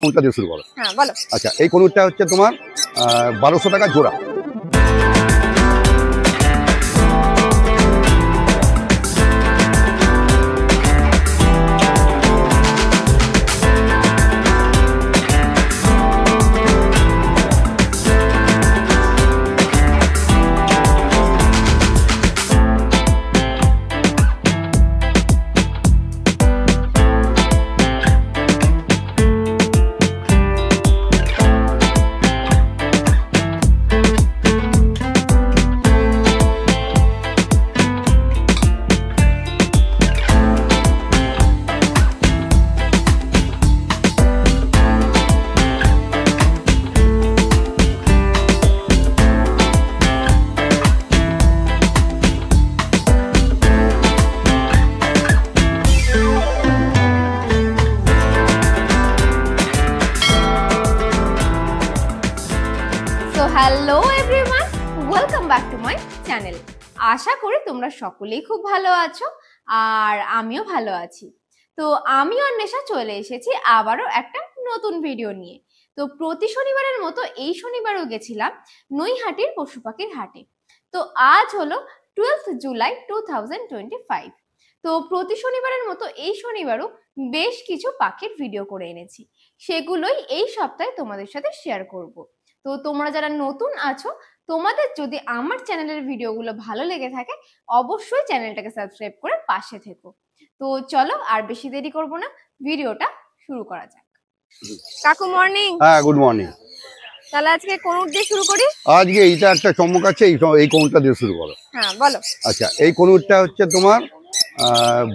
কোনটা দিয়ে শুরু করো? হ্যাঁ বলো। আচ্ছা, এই কনুরটা হচ্ছে তোমার 1200 টাকা জোড়া। Hello everyone, welcome back to my channel. আশা করি তোমরা সকলেই খুব ভালো আছো আর আমিও ভালো আছি। তো আমি আর নেশা চলে এসেছি আবারও একটা নতুন ভিডিও নিয়ে। তো প্রতি শনিবারের মতো এই শনিবারও গেছিলাম নৈহাটির পশু পাখির হাটে। তো আজ হলো 12 জুলাই 2025। তো প্রতি শনিবারের মতো এই শনিবারও বেশ কিছু পাখির ভিডিও করে এনেছি, সেগুলোই এই সপ্তাহে তোমাদের সাথে শেয়ার করব। তো তোমরা যারা নতুন আছো, তোমাদের যদি আমার চ্যানেলের ভিডিওগুলো ভালো লেগে থাকে অবশ্যই চ্যানেলটাকে সাবস্ক্রাইব করে পাশে থেকো। তো চলো আর বেশি দেরি করব না, ভিডিওটা শুরু করা যাক। কাকু মর্নিং। হ্যাঁ, গুড মর্নিং। তাহলে আজকে কোন দিয়ে শুরু করি? আজকে এইটা একটা চমক আছে, এই কনুরটা দিয়ে শুরু করো। হ্যাঁ বলো। আচ্ছা, এই কনুরটা হচ্ছে তোমার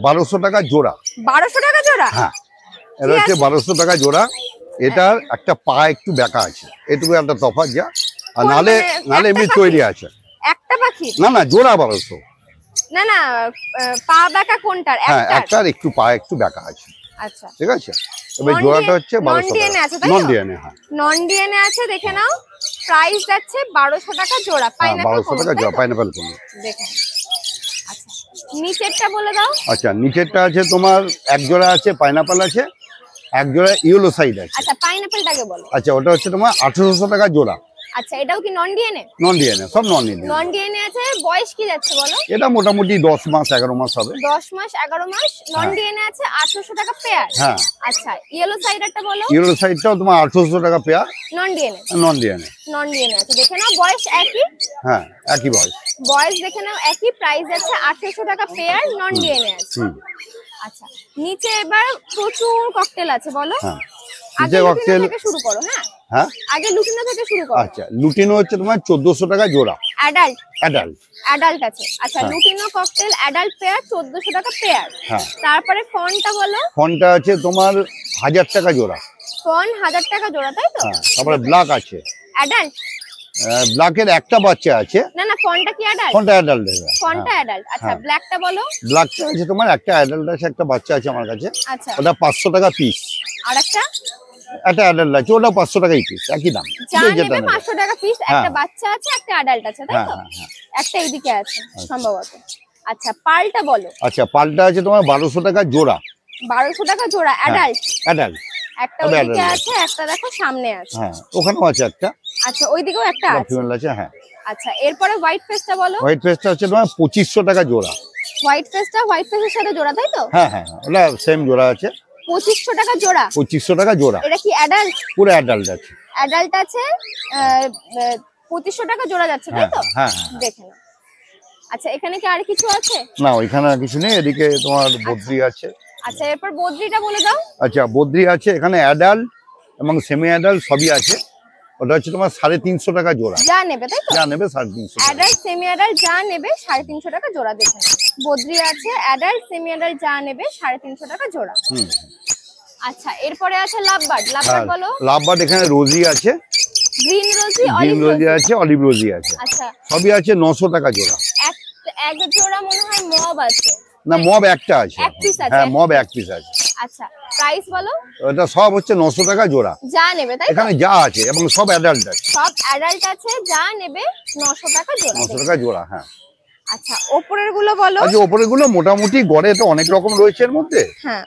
1200 টাকা জোড়া। 1200 টাকা জোড়া? হ্যাঁ, এটা হচ্ছে 1200 টাকা জোড়া। এটার একটা পা একটু বেঁকা আছে, এটুকু একটা তফাৎ যা, আর নালে এমনি তৈরি আছে। একটা পাখি? না না, জোড়া 1200। না না, পা বেঁকা কোনটার? হ্যাঁ, একটার একটু পা একটু বেঁকা আছে। আচ্ছা ঠিক আছে, এবার জোড়াটা হচ্ছে 1200 টাকা। Non DNA. হ্যাঁ, নন ডিএনএ আছে, দেখে নাও। প্রাইস যাচ্ছে 1200 টাকা জোড়া। পাইনাপল 1200 টাকা জোড়া, পাইনাপল কোন। দেখেন। আচ্ছা, নিচেরটা বলে দাও। আচ্ছা, নিচেরটা আছে তোমার এক জোড়া আছে পাইনাপল আছে, এক জোড়া ইয়েলো সাইড আছে। আচ্ছা, পাইনাপলটাকে বলো। আচ্ছা, ওটা হচ্ছে তোমার 1800 টাকা জোড়া। আচ্ছা, এটাও কি নন ডিএনএ? নন ডিএনএ, সব নন ডিএনএ। নন ডিএনএ আছে। বয়স কি যাচ্ছে বলো? এটা মোটামুটি 10 মাস 11 মাস হবে। 10 মাস 11 মাস। নন ডিএনএ আছে 1800 টাকা পেয়ার। হ্যাঁ। আচ্ছা, ইয়েলো সাইডারটা বলো। ইয়েলো সাইডটাও তোমার 1800 টাকা pair. Non DNA? Non DNA. Non DNA আছে, দেখে নাও। বয়স একই? হ্যাঁ, একই বয়স। বয়স দেখে নাও একই। প্রাইস যাচ্ছে 1800 টাকা পেয়ার। নন ডিএনএ আছে। আচ্ছা, নিচে এবার প্রচুর ককটেল আছে, বলো। হ্যাঁ, আগে ককটেল থেকে শুরু করো। হ্যাঁ হ্যাঁ, আগে লুটিনো থেকে শুরু করো। আচ্ছা, লুটিনো হচ্ছে তোমার 1400 টাকা জোড়া। অ্যাডাল্ট? অ্যাডাল্ট আছে। আচ্ছা, লুটিনো ককটেল অ্যাডাল্ট পেয়ার 1400 টাকা পেয়ার। হ্যাঁ। তারপরে ফনটা বলো। ফনটা আছে তোমার 1000 টাকা জোড়া। ফন 1000 টাকা জোড়া, তাই তো? হ্যাঁ, তারপরে ব্ল্যাক আছে। অ্যাডাল্ট? ব্ল্যাকের একটা বাচ্চা আছে। না না, ফনটা কি অ্যাডাল্ট? ফনটা অ্যাডাল্ট। ফনটা অ্যাডাল্ট। আচ্ছা, ব্ল্যাকটা বলো। ব্ল্যাকটা আছে তোমার একটা অ্যাডাল্ট আছে, একটা বাচ্চা আছে আমার কাছে। আচ্ছা, ওটা 500 টাকা পিস। আর একটা অ্যাডাল্ট আছে, ওটা 500 টাকাই পিস, একই দাম। যা নেবে 500 টাকা পিস। একটা বাচ্চা আছে, একটা অ্যাডাল্ট আছে, তাই তো? একটা এইদিকে আছে সম্ভবত। আচ্ছা, পালটা বলো। আচ্ছা, পালটা আছে তোমার 1200 টাকা জোড়া। 1200 টাকা জোড়া অ্যাডাল্ট? একটা ওইদিকে আছে, একটা দেখো সামনে আছে। হ্যাঁ, ওখানেও আছে একটা। আচ্ছা, ওইদিকেও একটা আছে। হ্যাঁ। আচ্ছা, এরপরে হোয়াইট ফেসটা বলো। হোয়াইট ফেসটা হচ্ছে তোমার 2500 টাকা জোড়া। হোয়াইট ফেসের সাথে জোড়া, তাই তো? হ্যাঁ হ্যাঁ, ওটা সেম জোড়া আছে। 2500 টাকা জোড়া? 2500 টাকা জোড়া। এটা কি অ্যাডাল্ট? পুরো অ্যাডাল্ট আছে। অ্যাডাল্ট আছে, 2500 টাকা জোড়া যাচ্ছে, তাই তো? হ্যাঁ, দেখে নাও। আচ্ছা, এখানে কি আর কিছু আছে? না, ওইখানে আর কিছু নেই। এদিকে তোমার বদ্রি আছে। আচ্ছা, এরপর বদ্রিটা বলে দাও। আচ্ছা, বদ্রি আছে, এখানে অ্যাডাল্ট এবং সেমি অ্যাডাল্ট সবই আছে। ওটা হচ্ছে তোমার 350 টাকা জোড়া। যা নেবে, তাই তো? যা নেবে 350। অ্যাডাল্ট সেমি অ্যাডাল্ট যা নেবে 350 টাকা জোড়া। দেখে বদ্রি আছে, অ্যাডাল্ট সেমি অ্যাডাল্ট যা নেবে 350 টাকা জোড়া। আচ্ছা, এরপরে আছে লাভবার্ড। লাভবার্ড বলো। লাভবার্ড এখানে রোজি আছে, গ্রিন রোজি, গ্রিন রোজি আছে, অলিভ রোজি আছে। আচ্ছা, সবই আছে 900 টাকা জোড়া। এক জোড়া মনে হয় মব আছে। না, মব একটা আছে। এক পিস আছে? হ্যাঁ, মব এক পিস আছে। আচ্ছা, প্রাইস বলো। এটা সব হচ্ছে 900 টাকা জোড়া। যা নেবে, তাই তো? এখানে যা আছে এবং সব অ্যাডাল্ট আছে। সব অ্যাডাল্ট আছে, যা নেবে 900 টাকা জোড়া। 900 টাকা জোড়া। হ্যাঁ। আচ্ছা ওপরের গুলো বলো। আচ্ছা ওপরের গুলো মোটামুটি গড়ে তো অনেক রকম রয়েছে এর মধ্যে। হ্যাঁ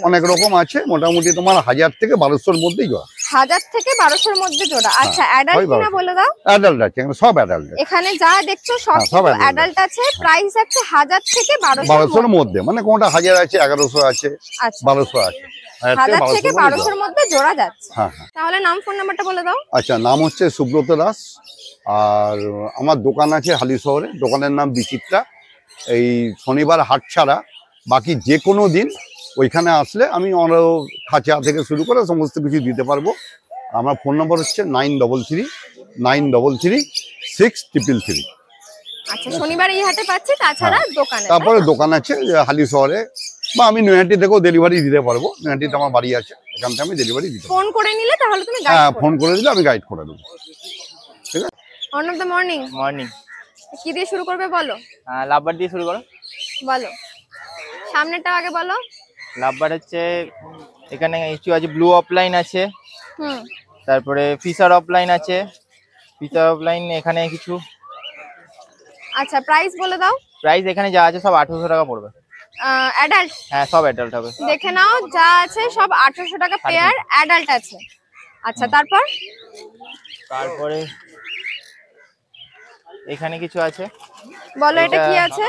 অনেক রকম আছে, মোটামুটি তোমার 1000 থেকে 1200-র মধ্যেই জোড়া। 1000 থেকে 1200-র মধ্যে জোড়া। আচ্ছা অ্যাডাল্ট কিনা বলে দাও। অ্যাডাল্ট আছে, সব অ্যাডাল্ট। এখানে যা দেখছো সব অ্যাডাল্ট আছে। প্রাইস আছে 1000 থেকে 1200-র মধ্যে, মানে কোনটা 1000 আছে, 1100 আছে, 1200 আছে। 1000 থেকে 1200-র মধ্যে জোড়া যাচ্ছে। তাহলে নাম ফোন নাম্বারটা বলে দাও। আচ্ছা নাম হচ্ছে সুব্রত দাস, আর আমার দোকান আছে হালি শহরে, দোকানের নাম বিচিত্রা। এই শনিবার হাট ছাড়া বাকি যে কোনো দিন ওইখানে আসলে আমি আরো খাঁচা থেকে শুরু করে সমস্ত কিছু দিতে পারবো। আমার ফোন নম্বর হচ্ছে 9339336333। আচ্ছা শনিবার এই হাটে পাচ্ছি, তাছাড়া দোকানে তারপরে দোকান আছে হালি শহরে, বা আমি নৈহাটি থেকেও ডেলিভারি দিতে পারবো। নৈহাটিতে আমার বাড়ি আছে, এখান থেকে আমি ডেলিভারি দিতে পারবো। ফোন করে নিলে তাহলে তুমি হ্যাঁ ফোন করে দিলে আমি গাইড করে দেবো। ঠিক আছে। On of the morning. Morning. কি দিয়ে শুরু করবে বলো? লাভবার দিয়ে শুরু করো। বলো সামনেটা আগে বলো। লাভবার হচ্ছে এখানে কিছু আছে, ব্লু অফলাইন আছে, হুম তারপরে ফিশার অফলাইন আছে, ফিশার অফলাইন এখানে কিছু। আচ্ছা প্রাইস বলে দাও। প্রাইস এখানে যা আছে সব 800 টাকা পড়বে। অ্যাডাল্ট? হ্যাঁ সব অ্যাডাল্ট হবে। দেখে নাও যা আছে সব 800 টাকা পেয়ার, অ্যাডাল্ট আছে। আচ্ছা তারপরে এখানে কিছু আছে। বলো এটা কি আছে?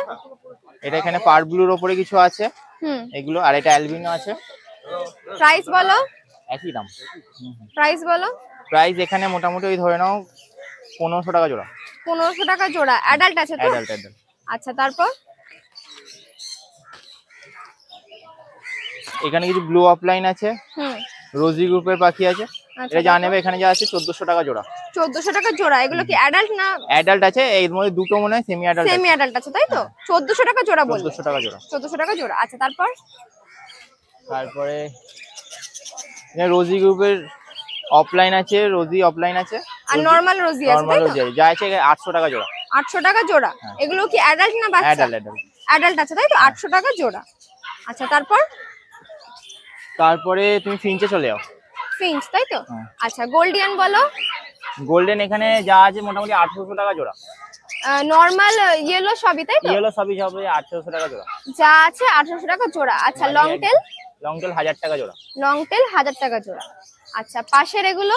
এটা এখানে পার ব্লুর উপরে কিছু আছে এগুলো, আর এটা অ্যালবিনো আছে। প্রাইস বলো। একই দাম। প্রাইস বলো। প্রাইস এখানে মোটামুটি ওই ধরে নাও 1500 টাকা জোড়া। 1500 টাকা জোড়া, অ্যাডাল্ট আছে তো? অ্যাডাল্ট। আচ্ছা তারপর এখানে কিছু ব্লু অফলাইন আছে, রোজি গ্রুপের পাখি আছে। এটা যা নেবে এখানে যা আছে 1400 টাকা জোড়া। 1400 টাকা জোড়া। এগুলো কি অ্যাডাল্ট না? অ্যাডাল্ট আছে, এর মধ্যে দুটো মনে হয় সেমি অ্যাডাল্ট। সেমি অ্যাডাল্ট আছে তাই তো? 1400 টাকা জোড়া বলছো? 1400 টাকা জোড়া। 1400 টাকা জোড়া। আচ্ছা তারপরে রোজি গ্রুপের অফলাইন আছে, রোজি অফলাইন আছে, আর নরমাল রোজি আছে তাই তো? যা আছে 800 টাকা জোড়া। 800 টাকা জোড়া। এগুলো কি অ্যাডাল্ট না বাচ্চা? অ্যাডাল্ট। অ্যাডাল্ট আছে তাই তো? 800 টাকা জোড়া। আচ্ছা তারপরে তুমি ফিঞ্চে চলে যাও। ফিঞ্চ তাই তো? আচ্ছা গোল্ডিয়ান বলো। গোল্ডেন এখানে যা আছে মোটামুটি 800 টাকা জোড়া। নরমাল ইয়েলো সবই তাই তো? ইয়েলো সবই হবে 800 টাকা জোড়া। যা আছে 800 টাকা জোড়া। আচ্ছা লং টেল? লং টেল 1000 টাকা জোড়া। লং টেল 1000 টাকা জোড়া। আচ্ছা পাশের এগুলো?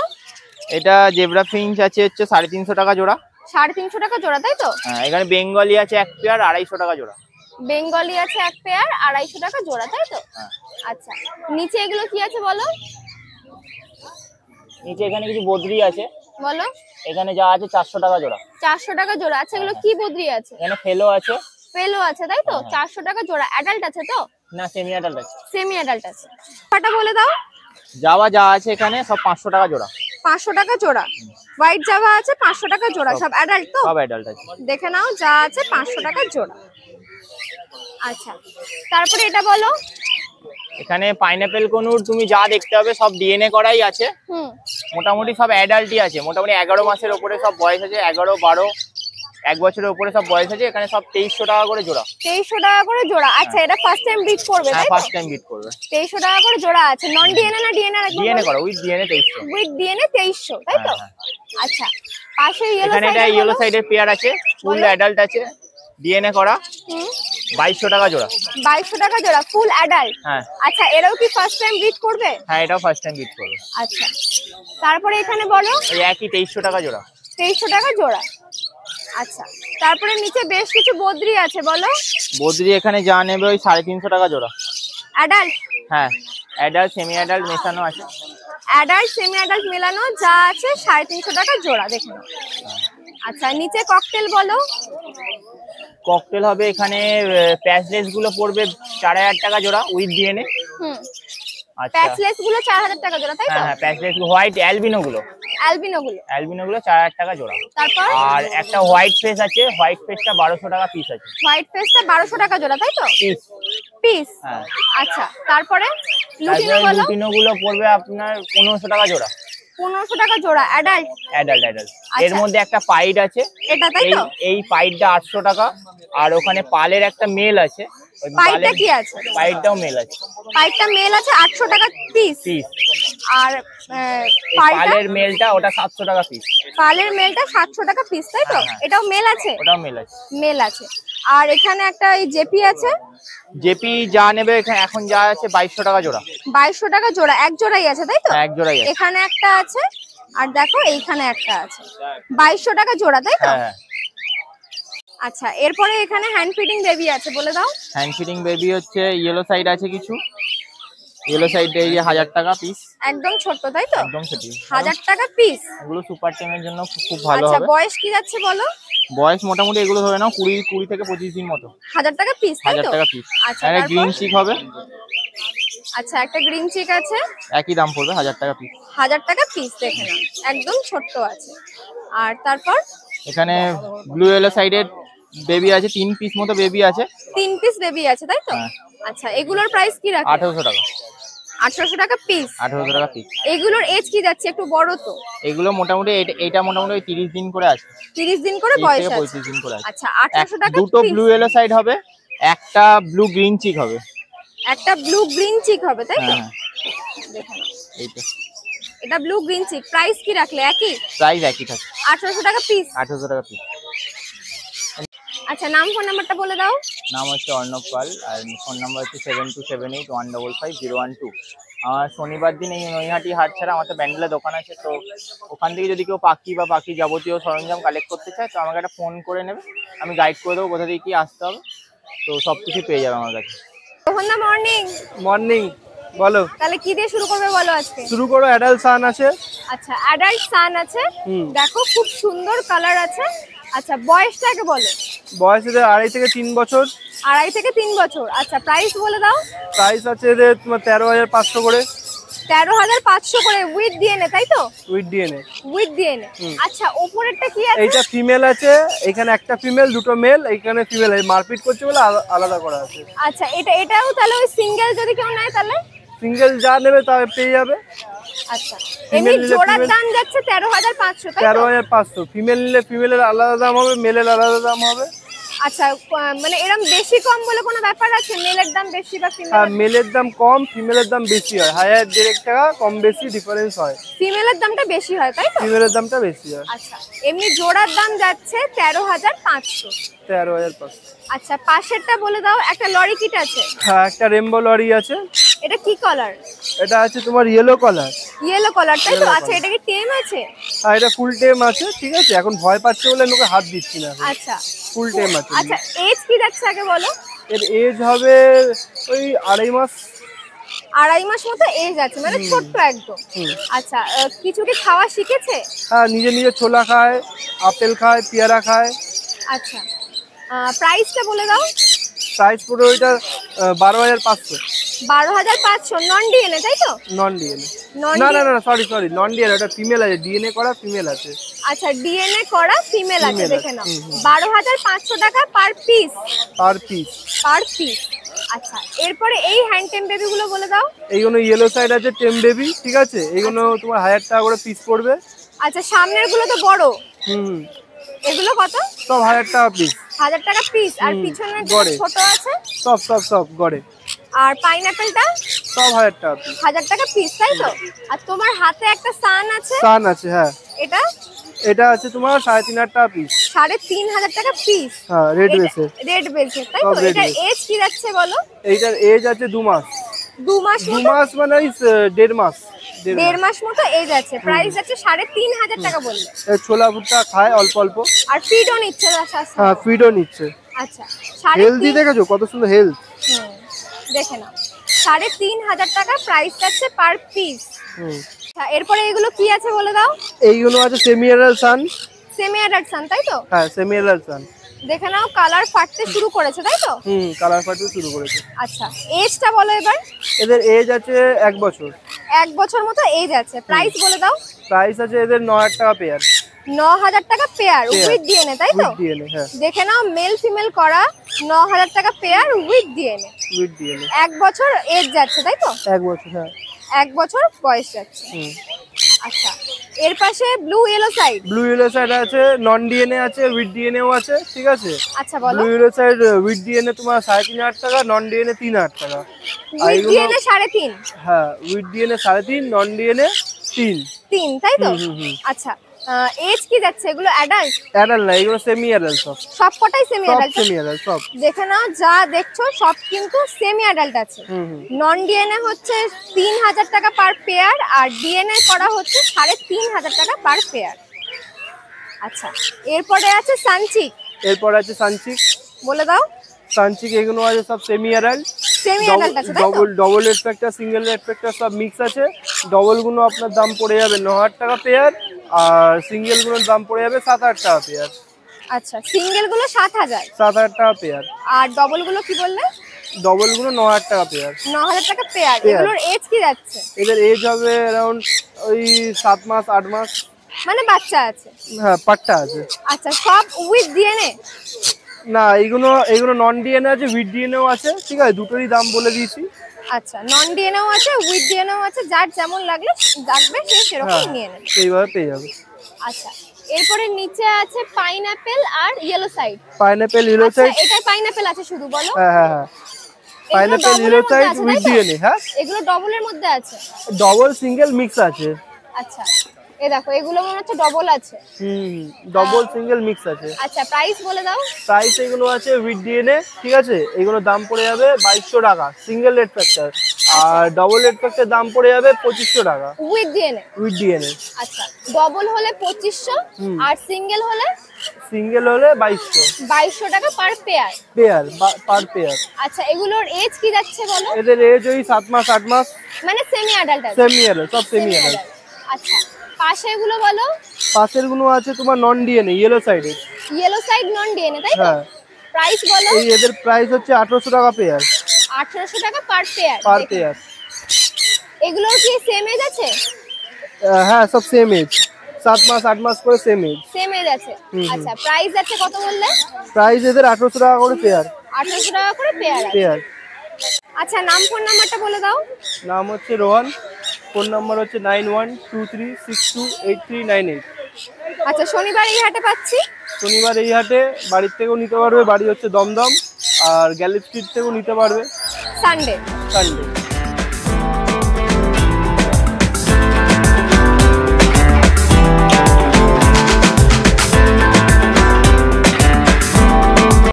এটা জেব্রা ফিঞ্চ আছে হচ্ছে 350 টাকা জোড়া। 350 টাকা জোড়া তাই তো? হ্যাঁ এখানে বেঙ্গলি আছে এক পেয়ার 250 টাকা জোড়া। বেঙ্গলি আছে এক পেয়ার 250 টাকা জোড়া তাই তো? আচ্ছা নিচে এগুলো কি আছে বলো? নিচে এখানে কিছু বদ্রি আছে। বলো। এখানে যা আছে 400 টাকা জোড়া। 400 টাকা জোড়া। আচ্ছা এগুলো কি বদ্রি আছে? এখানে ফেলো আছে। ফেলো আছে তাই তো? 400 টাকা জোড়া। অ্যাডাল্ট আছে তো? না সেমি অ্যাডাল্ট আছে। সেমি অ্যাডাল্ট আছে। কটা বলে দাও। জাভা যা আছে এখানে সব 500 টাকা জোড়া। 500 টাকা জোড়া। হোয়াইট জাভা আছে 500 টাকা জোড়া। সব অ্যাডাল্ট তো? সব অ্যাডাল্ট আছে। দেখে নাও যা আছে 500 টাকা জোড়া। আচ্ছা তারপরে এটা বলো। এখানে পাইনাপেল কোনুর তুমি যা দেখতে হবে সব ডিএনএ করাই আছে। মোটামুটি সব অ্যাডাল্টই আছে, মোটামুটি 11 মাসের উপরে সব বয়স আছে, 11, 12, 1 বছরের উপরে সব বয়স আছে। এখানে সব 2300 টাকা করে জোড়া। 2300 টাকা করে জোড়া। আচ্ছা এটা ফার্স্ট টাইম বিট করবে তাই তো? হ্যাঁ ফার্স্ট টাইম বিট করবে। 2300 টাকা করে জোড়া আছে। নন ডিএনএ না ডিএনএ? ডিএনএ করা, উইথ ডিএনএ 2300। উইথ ডিএনএ 2300 তাই তো? আচ্ছা পাশে ইয়েলো এখানে এটা ইয়েলো সাইডের পেয়ার আছে, ফুল অ্যাডাল্ট আছে, ডিএনএ করা, 2200 টাকা জোড়া। 2200 টাকা জোড়া ফুল অ্যাডাল্ট। হ্যাঁ আচ্ছা এরাও কি ফার্স্ট টাইম বিট করবে? হ্যাঁ এটাও ফার্স্ট টাইম বিট করবে। আচ্ছা তারপরে এখানে বলো। এই একই 2300 টাকা জোড়া। 2300 টাকা জোড়া। আচ্ছা তারপরে নিচে বেশ কিছু বদ্রি আছে বলো। বদ্রি এখানে যা নেবে ওই 350 টাকা জোড়া। অ্যাডাল্ট? হ্যাঁ অ্যাডাল্ট সেমি অ্যাডাল্ট মেশানো আছে। অ্যাডাল্ট সেমি অ্যাডাল্ট মেলানো যা আছে 350 টাকা জোড়া। দেখে নাও। আচ্ছা নিচে ককটেল বলো। ককটেল হবে এখানে প্যাচলেস গুলো পড়বে 4000 টাকা জোড়া উইথ ডিএনএ। আচ্ছা প্যাচলেস গুলো 4000 টাকা জোড়া তাই তো? হ্যাঁ প্যাচলেস হোয়াইট অ্যালবিনো গুলো। অ্যালবিনো গুলো 4000 টাকা জোড়া। তারপর আর একটা হোয়াইট ফেস আছে, হোয়াইট ফেসটা 1200 টাকা পিস আছে। হোয়াইট ফেসটা 1200 টাকা জোড়া তাই তো? পিস। হ্যাঁ আচ্ছা তারপরে লুটিনো বলো। লুটিনো গুলো পড়বে আপনার 1500 টাকা জোড়া। 1500 টাকা জোড়া। অ্যাডাল্ট? অ্যাডাল্ট। এর মধ্যে একটা পাইড আছে, এটা তাই তো? এই পাইডটা 800 টাকা। আর ওখানে পালের একটা মেল আছে, পাইডটা কি আছে? পাইডটাও মেল আছে। পাইডটা মেল আছে 800 টাকা পিস। আর পালের মেলটা ওটা 700 টাকা পিস। পালের মেলটা 700 টাকা পিস তাই তো? এটাও মেল আছে? ওটাও মেল আছে। মেল আছে। আর এখানে একটা এই জেপি আছে। জেপি যা নেবে এখানে এখন যা আছে 2200 টাকা জোড়া। 2200 টাকা জোড়া, এক জোড়াই আছে তাই তো? এক জোড়াই আছে। এখানে একটা আছে আর দেখো এইখানে একটা আছে, 2200 টাকা জোড়া তাই তো? হ্যাঁ। আচ্ছা, এরপরে এখানে হ্যান্ড ফিডিং বেবি আছে, বলে দাও। হ্যান্ড ফিডিং বেবি হচ্ছে ইয়েলো সাইড আছে কিছু, ইয়েলো সাইড এই 1000 টাকা পিস। একদম ছোট তাই তো? একদম ছোট, 1000 টাকা পিস। এগুলো সুপার টেমের জন্য খুব ভালো আচ্ছা, হবে। বয়স কি যাচ্ছে বলো? বয়স মোটামুটি এগুলো ধরে নাও 20 থেকে 25 দিন মতো। 1000 টাকা পিস তাই 1000 তো? টাকা পিস। আচ্ছা, আর গ্রিন চিক হবে। আচ্ছা, একটা গ্রিন চিক আছে, একই দাম পড়বে 1000 টাকা পিস। 1000 টাকা পিস। দেখে নাও, একদম ছোট্ট আছে। আর তারপর এখানে ব্লু ইয়েলো সাইডের বেবি আছে, 3 পিস মতো বেবি আছে। 3 পিস বেবি আছে তাই তো? আচ্ছা, এগুলোর প্রাইস কি রাখে? 1800 টাকা। 1800 টাকা পিস। 1800 টাকা পিস। এগুলোর এজ কি যাচ্ছে? একটু বড় তো? এগুলো মোটামুটি এইটা মোটামুটি 30 দিন করে আছে। 30 দিন করে বয়স আছে। 35 দিন করে আছে। আচ্ছা, 1800 টাকা দুটো ব্লু ইয়েলো সাইড হবে, একটা ব্লু গ্রিন চিক হবে। একটা ব্লু গ্রিন চিক হবে তাই তো? হ্যাঁ, দেখো না, এইটা এটা ব্লু গ্রিন চিক। প্রাইস কি রাখলে? একই প্রাইস একই থাকে, 1800 টাকা পিস। 1800 টাকা পিস। আচ্ছা, নাম ফোন নাম্বারটা বলে দাও। নাম হচ্ছে অর্ণব পাল, আর ফোন নাম্বার হচ্ছে 7278155152। আমার শনিবার দিন এই নৈহাটি হাট ছাড়া আমাদের ব্যান্ডেলে দোকান আছে, তো ওখান থেকে যদি কেউ পাখি বা পাখি যাবতীয় সরঞ্জাম কালেক্ট করতে চায় তো আমাকে একটা ফোন করে নেবে, আমি গাইড করে দেবো কোথা থেকে কি আসতে হবে, তো সব কিছু পেয়ে যাবে আমার কাছে। সোহনা, মর্নিং। মর্নিং, বলো। তাহলে কি দিয়ে শুরু করবে বলো আজকে? শুরু করো, অ্যাডাল্ট সান আছে। আচ্ছা, অ্যাডাল্ট সান আছে, দেখো খুব সুন্দর কালার আছে। আচ্ছা, বয়সটাকে বলো। বয়স এদের 2.5 থেকে 3 বছর। 2.5 থেকে 3 বছর। আচ্ছা, প্রাইস বলে দাও। প্রাইস আছে এদের তোমার 13,500 করে। 13,500 করে উইথ ডিএনএ তাই তো? With DNA. With DNA. আচ্ছা, উপরেরটা কি আছে? এইটা ফিমেল আছে, এখানে একটা ফিমেল, দুটো মেল, এইখানে ফিমেল। এই মারপিট করছে বলে আলাদা করা আছে। আচ্ছা, এটাও তাহলে ওই সিঙ্গেল যদি কেউ নেয় তাহলে? সিঙ্গেল যা নেবে তা পেয়ে যাবে। আচ্ছা, এমনি জোড়ার দাম যাচ্ছে 13,500 তাই তো? 13,500। ফিমেল নিলে ফিমেলের আলাদা দাম হবে, মেলের আলাদা দাম হবে। আচ্ছা, মানে এরকম বেশি কম বলে কোনো ব্যাপার আছে? মেলের দাম বেশি বা হ্যাঁ, ফিমেলের? মেলের দাম কম, ফিমেলের দাম বেশি হয়। 1,500 টাকা কম বেশি ডিফারেন্স হয়। ফিমেলের দামটা বেশি হয় তাই তো? ফিমেলের দামটা বেশি হয়। আচ্ছা, এমনি জোড়ার দাম যাচ্ছে 13,500। 13,500। আচ্ছা, পাশেরটা বলে দাও। একটা লরি কিট আছে। হ্যাঁ, একটা রেমবো লরি আছে। এটা কি কালার? এটা আছে তোমার ইয়েলো কালার। ইয়েলো কালার তাই তো? আচ্ছা, এটা কি টেম আছে? আর এটা ফুল টেম আছে, ঠিক আছে। এখন ভয় পাচ্ছে বলে আমি ওকে হাত দিচ্ছি না। আচ্ছা, ফুল টেম আছে। আচ্ছা, এজ কি যাচ্ছে আগে বলো। এর এজ হবে ওই 2.5 মাস। 2.5 মাস মতো এজ আছে, মানে ছোট্ট একদম। আচ্ছা, কিছু কি খাওয়া শিখেছে? হ্যাঁ, নিজে নিজে ছোলা খায়, আপেল খায়, পেয়ারা খায়। আচ্ছা, প্রাইসটা বলে দাও। প্রাইস পুরো ওইটা 12,500। 12,500 নন ডিএনএ তাই তো? Non DNA. নন না না না, সরি নন ডিএনএ। ওটা ফিমেল আছে, ডিএনএ করা ফিমেল আছে। আচ্ছা, ডিএনএ করা ফিমেল আছে, Female দেখে নাও। 12,500 টাকা per piece. Per piece. Per piece. আচ্ছা, এরপরে এই হ্যান্ড টেম বেবি গুলো বলে দাও। এইগুলো ইয়েলো সাইড আছে, টেম বেবি, ঠিক আছে। এইগুলো তোমার 1,000 টাকা করে পিস পড়বে। আচ্ছা, সামনের গুলো তো বড়, হুম, এগুলো কত? সব 1,000 টাকা পিস। 1,000 টাকা পিস। আর পিছনের গড়ে। ছোট আছে? সব গড়ে। আর পাইনাপেলটা? সব 1,000 টাকা পিস। 1,000 টাকা পিস তাই তো? আর তোমার হাতে একটা সান আছে, সান আছে, হ্যাঁ। এটা এটা আছে তোমার 3,500 টাকা পিস। 3,500 টাকা পিস। হ্যাঁ, রেড বেসে। রেড বেলচে তাই সব তো? red এটার base। এজ কি যাচ্ছে বলো? এইটার এজ আছে 2 মাস। 2 মাস 2 মতো? মাস মানে 1.5 মাস। 1.5 মাস মতো এজ আছে। প্রাইস আছে 3,500 টাকা বললে। এই ছোলা ভুট্টা খায় অল্প অল্প। আর ফিডও নিচ্ছে তার সাথে? হ্যাঁ, ফিডও নিচ্ছে। আচ্ছা, হেলদি দেখেছো কত সুন্দর হেলথ। দেখে নাও, 3,500 টাকা প্রাইস আছে পার পিস। হুম, আচ্ছা, এরপরে এগুলো কি আছে বলে দাও। এইগুলো আছে সেমি অ্যাডাল্ট সান। সেমি অ্যাডাল্ট সান তাই তো? হ্যাঁ, সেমি অ্যাডাল্ট সান। দেখে নাও, কালার ফাটতে শুরু করেছে তাই তো? কালার ফাটতে শুরু করেছে। আচ্ছা, এজটা বলো এবার। এদের এজ আছে 1 বছর। 1 বছর মতো এজ আছে। প্রাইস বলে দাও। প্রাইস আছে এদের 9,000 টাকা পেয়ার। 9,000 টাকা পেয়ার উইথ ডিএনএ তাই তো? উইথ ডিএনএ, হ্যাঁ। দেখে নাও, মেল ফিমেল করা 9,000 টাকা pair with DNA. With DNA. 1 বছর এজ যাচ্ছে তাই তো? 1 বছর, হ্যাঁ। 1 বছর বয়স যাচ্ছে। হুম। আচ্ছা, এর পাশে blue yellow side. Blue yellow side আছে, নন ডিএনএ আছে, উইথ ডিএনএও আছে, ঠিক আছে। আচ্ছা বলো। Blue yellow side with DNA তোমার 3,500 টাকা, নন ডিএনএ 3,000 টাকা। With DNA 3.5। হ্যাঁ, উইথ ডিএনএ 3.5, নন ডিএনএ 3। তাই তো? হুম। আচ্ছা এজ কি যাচ্ছে? এগুলো অ্যাডাল্ট? অ্যাডাল্ট না, এগুলো সেমি অ্যাডাল্ট সব। সবকটাই সেমি সব অ্যাডাল্ট? সেমি অ্যাডাল্ট সব। দেখে নাও, যা দেখছো সব কিন্তু সেমি অ্যাডাল্ট আছে। নন ডিএনএ হচ্ছে 3,000 টাকা পার পেয়ার, আর ডিএনএ করা হচ্ছে 3,500 টাকা পার পেয়ার। আচ্ছা এরপরে আছে সানচিক। এরপর আছে সানচিক। বলে দাও। সানচিক এগুলো আছে সব সেমি অ্যাডাল্ট। সেমি অ্যাডাল্ট আছে তাই তো? Double red factor, single red factor সব মিক্স আছে। ডবল গুলো আপনার দাম পড়ে যাবে 9,000 টাকা পেয়ার, আর সিঙ্গেল গুলোর দাম পড়ে যাবে 7,000 টাকা পেয়ার। আচ্ছা সিঙ্গেল গুলো 7,000, 7,000 টাকা পেয়ার। আর ডবল গুলো কি বললে? ডবল গুলো 9,000 টাকা পেয়ার। 9,000 টাকা পেয়ার। পেয়ার। এগুলোর এজ কি যাচ্ছে? এদের এজ হবে অ্যারাউন্ড ওই 7 মাস 8 মাস। মানে বাচ্চা আছে? হ্যাঁ, পাট্টা আছে। আচ্ছা সব উইথ ডিএনএ? না, এগুলো নন ডিএনএ আছে, উইথ ডিএনএও আছে, ঠিক আছে। দুটোরই দাম বলে দিয়েছি। আচ্ছা নন ডিএনএও আছে, উইথ ডিএনএও আছে, যার যেমন লাগবে সে সেরকম নিয়ে নেবে। সেইভাবে পেয়ে যাবে। আচ্ছা এরপরে নিচে আছে পাইনাপেল আর ইয়েলো সাইড। পাইনাপেল ইয়েলো আচ্ছা সাইড। এটা পাইনাপেল আছে শুধু, বলো। হ্যাঁ। Pineapple yellow side with DNA. হ্যাঁ, এগুলো ডবলের মধ্যে আছে? ডবল সিঙ্গেল মিক্স আছে। আচ্ছা এই দেখো, এগুলো মনে হচ্ছে ডবল আছে। ডবল সিঙ্গেল মিক্স আছে। আচ্ছা প্রাইস বলে দাও। প্রাইস এগুলো আছে উইথ ডিএনএ, ঠিক আছে। এগুলো দাম পড়ে যাবে 2,200 টাকা সিঙ্গেল রেড ফ্যাক্টর, আর ডবল রেড ফ্যাক্টর দাম পড়ে যাবে 2,500 টাকা উইথ ডিএনএ? With DNA. আচ্ছা ডবল হলে 2,500, আর সিঙ্গেল হলে? সিঙ্গেল হলে 2,200। 2,200 টাকা পার পেয়ার? Per pair. আচ্ছা এগুলোর এজ কি যাচ্ছে বলো? এদের এজ ওই 7 মাস 8 মাস। মানে সেমি অ্যাডাল্ট আছে? সেমি অ্যাডাল্ট, সব সেমি অ্যাডাল্ট। আচ্ছা পাশে এগুলো বলো। পাশের গুলো আছে তোমার নন ডিএনএ, ইয়েলো সাইডে। ইয়েলো সাইড নন ডিএনএ তাই তো? হ্যাঁ। প্রাইস বলো। এদের প্রাইস হচ্ছে 1,800 টাকা পেয়ার। 1,800 টাকা পার পেয়ার? Per pair. এগুলোর কি সেম এজ আছে? হ্যাঁ, সব সেম এজ, 7 মাস 8 মাস করে সেম এজ। সেম এজ আছে। আচ্ছা প্রাইস আছে কত বললে? প্রাইস এদের 1,800 টাকা করে পেয়ার। 1,800 টাকা করে পেয়ার। আচ্ছা নাম ফোন নাম্বারটা বলে দাও। নাম হচ্ছে রোহন, ফোন নাম্বার হচ্ছে 9123628398। আচ্ছা শনিবার এই হাটে পাচ্ছি? শনিবার এই হাটে বাড়ির থেকেও নিতে পারবে, বাড়ি হচ্ছে দমদম, আর গ্যালি স্ট্রিট থেকেও নিতে পারবে সানডে।